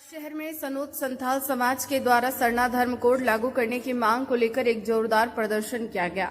शहर में सनोत संथाल समाज के द्वारा सरना धर्म कोड लागू करने की मांग को लेकर एक जोरदार प्रदर्शन किया गया।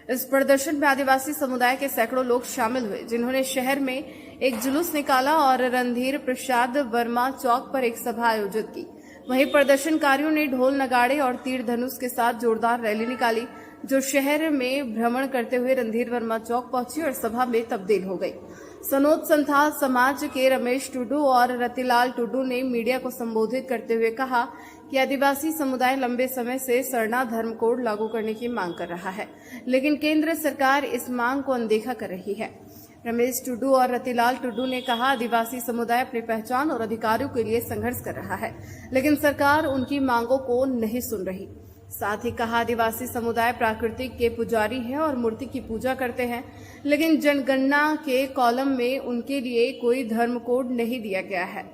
इस प्रदर्शन में आदिवासी समुदाय के सैकड़ों लोग शामिल हुए, जिन्होंने शहर में एक जुलूस निकाला और रणधीर प्रसाद वर्मा चौक पर एक सभा आयोजित की। वहीं प्रदर्शनकारियों ने ढोल नगाड़े और तीर धनुष के साथ जोरदार रैली निकाली, जो शहर में भ्रमण करते हुए रणधीर वर्मा चौक पहुंची और सभा में तब्दील हो गई। सनोत संथाल समाज के रमेश टुडू और रतिलाल टुडू ने मीडिया को संबोधित करते हुए कहा कि आदिवासी समुदाय लंबे समय से सरना धर्म कोड लागू करने की मांग कर रहा है, लेकिन केंद्र सरकार इस मांग को अनदेखा कर रही है। रमेश टुडू और रतिलाल टुडू ने कहा, आदिवासी समुदाय अपनी पहचान और अधिकारों के लिए संघर्ष कर रहा है, लेकिन सरकार उनकी मांगों को नहीं सुन रही। साथ ही कहा, आदिवासी समुदाय प्राकृतिक के पुजारी है और मूर्ति की पूजा करते हैं, लेकिन जनगणना के कॉलम में उनके लिए कोई धर्म कोड नहीं दिया गया है।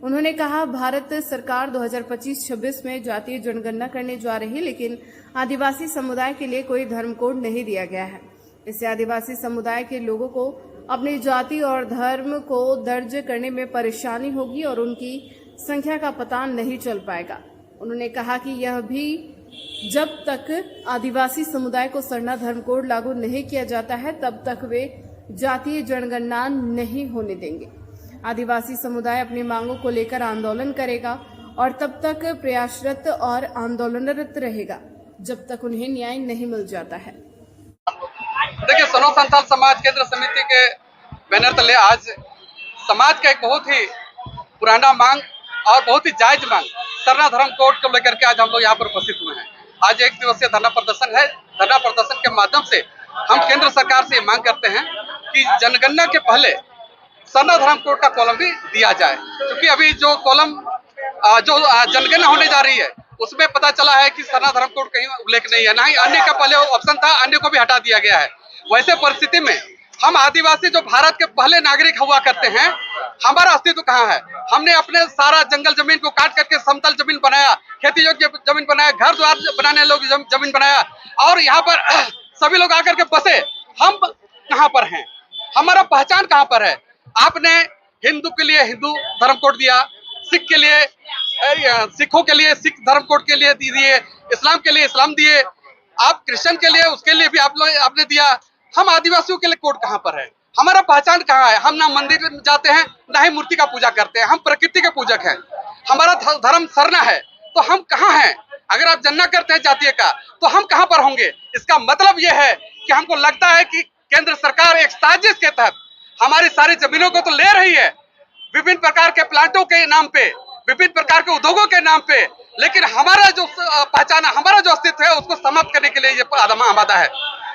उन्होंने कहा, भारत सरकार 2025-26 में जातीय जनगणना करने जा रही है, लेकिन आदिवासी समुदाय के लिए कोई धर्म कोड नहीं दिया गया है। इससे आदिवासी समुदाय के लोगों को अपनी जाति और धर्म को दर्ज करने में परेशानी होगी और उनकी संख्या का पता नहीं चल पाएगा। उन्होंने कहा कि यह भी जब तक आदिवासी समुदाय को सरना धर्म कोड लागू नहीं किया जाता है, तब तक वे जातीय जनगणना नहीं होने देंगे। आदिवासी समुदाय अपनी मांगों को लेकर आंदोलन करेगा और तब तक प्रयासरत और आंदोलनरत रहेगा, जब तक उन्हें न्याय नहीं मिल जाता है। देखिए, सनोत संथाल समाज केंद्र समिति के बैनर तले आज समाज का एक बहुत ही पुराना मांग और बहुत ही जायज मांग सरना धर्म कोड को लेकर के आज हम लोग यहाँ पर उपस्थित हुए हैं। आज एक दिवसीय धरना प्रदर्शन है। धरना प्रदर्शन के माध्यम से हम केंद्र सरकार से मांग करते हैं कि जनगणना के पहले सरना धर्म कोड का कॉलम भी दिया जाए, क्योंकि अभी जो कॉलम जो जनगणना होने जा रही है उसमें पता चला है कि सरना धर्म कोड कहीं उल्लेख नहीं है, ना ही अन्य का पहले ऑप्शन था, अन्य को भी हटा दिया गया है। वैसे परिस्थिति में हम आदिवासी जो भारत के पहले नागरिक हुआ करते हैं, हमारा अस्तित्व कहाँ है? हमने अपने सारा जंगल जमीन को काट करके समतल जमीन बनाया, खेती योग्य जमीन बनाया, घर द्वार बनाने लोग जमीन बनाया और यहाँ पर सभी लोग आकर के बसे। हम कहाँ पर हैं? हमारा पहचान कहाँ पर है? आपने हिंदू के लिए हिंदू धर्म कोड दिया, सिख के लिए सिखों के लिए सिख धर्म कोड के लिए दिए, इस्लाम के लिए इस्लाम दिए, आप क्रिश्चियन के लिए उसके लिए भी आपने दिया। हम आदिवासियों के लिए कोड कहाँ पर है? हमारा पहचान कहाँ है? हम ना मंदिर में जाते हैं, ना ही मूर्ति का पूजा करते हैं। हम प्रकृति के पूजक हैं। हमारा धर्म सरना है, तो हम कहाँ हैं? अगर आप जनना करते हैं जातीय का, तो हम कहाँ पर होंगे? इसका मतलब यह है कि हमको लगता है कि केंद्र सरकार एक साजिश के तहत हमारी सारी जमीनों को तो ले रही है, विभिन्न प्रकार के प्लांटों के नाम पे, विभिन्न प्रकार के उद्योगों के नाम पे, लेकिन हमारा जो पहचान है, हमारा जो अस्तित्व है, उसको समाप्त करने के लिए ये आमादा है।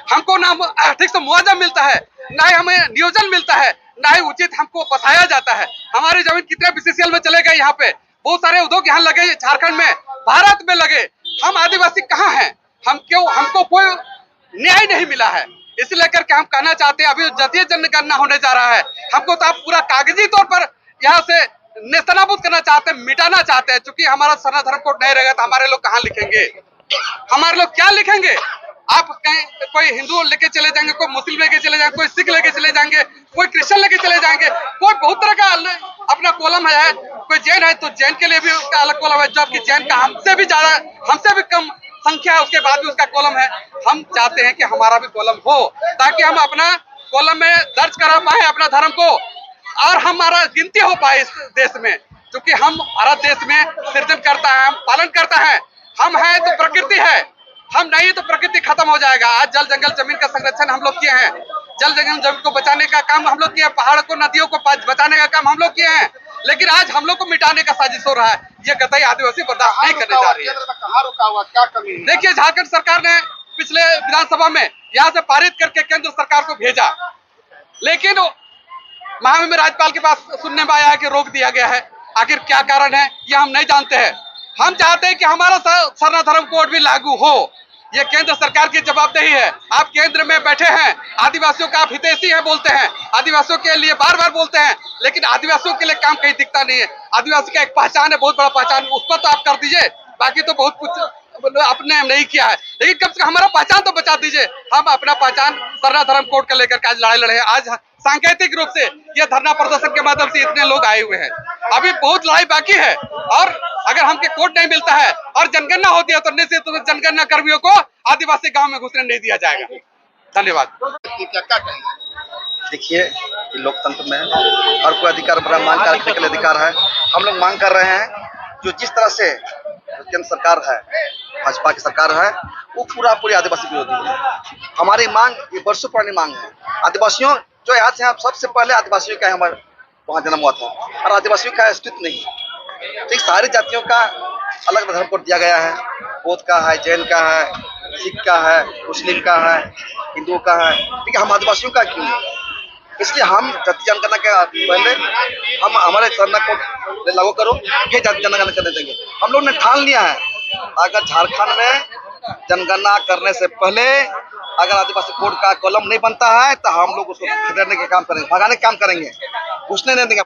हमको ना ठीक से मुआवजा मिलता है, ना ही हमें नियोजन मिलता है, ना ही उचित हमको बसाया जाता है। हमारी जमीन कितने बीसीसीएल में चले गए, यहाँ पे बहुत सारे उद्योग यहाँ लगे, झारखंड में, भारत में लगे। हम आदिवासी कहाँ हैं? हमको कोई न्याय नहीं मिला है। इस लेकर के हम कहना चाहते हैं, अभी जातीय जनगणना होने जा रहा है, हमको तो आप पूरा कागजी तौर पर यहाँ से नेस्तनाबूद करना चाहते हैं, मिटाना चाहते हैं। चूंकि हमारा सरना धर्म कोड नहीं रहेगा तो हमारे लोग कहाँ लिखेंगे? हमारे लोग क्या लिखेंगे? आप कहीं कोई हिंदू लेके चले जाएंगे, कोई मुस्लिम लेके चले जाएंगे, कोई सिख लेके चले जाएंगे, कोई क्रिश्चियन लेके चले जाएंगे, कोई बहुत तरह का अपना कॉलम है। कोई जैन है तो जैन के लिए भी उसका अलग कॉलम है, जबकि जैन का हमसे भी ज्यादा, हमसे भी कम संख्या है, उसके बाद भी उसका कॉलम है। हम चाहते हैं कि हमारा भी कॉलम हो, ताकि हम अपना कॉलम में दर्ज करा पाए अपना धर्म को और हमारा गिनती हो पाए इस देश में। क्योंकि हम भारत देश में सृजन करता है, हम पालन करता है। हम हैं तो प्रकृति है, हम नहीं तो प्रकृति खत्म हो जाएगा। आज जल जंगल जमीन का संरक्षण हम लोग किए हैं, जल जंगल जमीन को बचाने का काम हम लोग किए हैं, पहाड़ को नदियों को बचाने का काम हम लोग किए हैं, लेकिन आज हम लोग को मिटाने का साजिश हो रहा है। ये कतई आदिवासी बर्दाश्त नहीं करने जा रही है। कहाँ रुका हुआ, क्या कमी है? देखिए, झारखंड सरकार ने पिछले विधानसभा में यहाँ से पारित करके केंद्र सरकार को भेजा, लेकिन महामहिम राज्यपाल के पास सुनने में आया है कि रोक दिया गया है। आखिर क्या कारण है ये हम नहीं जानते हैं। हम चाहते हैं कि हमारा सरना धर्म कोड भी लागू हो। ये केंद्र सरकार की जवाबदेही है। आप केंद्र में बैठे हैं, आदिवासियों का आप हितैषी है बोलते हैं, आदिवासियों के लिए बार बार बोलते हैं, लेकिन आदिवासियों के लिए काम कहीं दिखता नहीं है। आदिवासी का एक पहचान है, बहुत बड़ा पहचान, उस पर तो आप कर दीजिए, बाकी तो बहुत कुछ आपने नहीं किया है, लेकिन कम से कम हमारा पहचान तो बचा दीजिए। हम अपना पहचान सरना धर्म कोड को लेकर आज लड़ाई लड़े हैं। आज सांकेतिक रूप से ये धरना प्रदर्शन के माध्यम से इतने लोग आए हुए हैं। अभी बहुत लड़ाई बाकी है और अगर हमके कोड नहीं मिलता है और जनगणना होती है तो निश्चित रूप से जनगणना कर्मियों को आदिवासी गांव में घुसने नहीं दिया जाएगा। धन्यवाद। क्या कहेंगे? देखिए, ये लोकतंत्र में हर कोई अधिकार बड़ा मांग करने के लिए अधिकार है। हम लोग मांग कर रहे हैं जो जिस तरह से केंद्र सरकार है, भाजपा की सरकार है, वो पूरी आदिवासी विरोधी है। हमारी मांग ये वर्षों पुरानी मांग है। आदिवासियों जो यहाँ से सबसे पहले आदिवासियों का हमारे वहाँ जन्म हुआ था और आदिवासियों का अस्तित्व नहीं। ठीक सारी जातियों का अलग धर्म कोड दिया गया है। बौद्ध का है, जैन का है, सिख का है, मुस्लिम का है, हिंदुओं का है। ठीक है, हम आदिवासियों का क्यों? इसलिए हम जाति जनगणना के पहले हम हमारे सरना को लागू करो, फिर जाति जनगणना करने देंगे। हम लोग ने ठान लिया है अगर झारखंड में जनगणना करने से पहले अगर आदिवासी कोड का कॉलम नहीं बनता है तो हम लोग उसको खदेड़ने के काम करेंगे, भगाने के काम करेंगे, घुसने नहीं देंगे।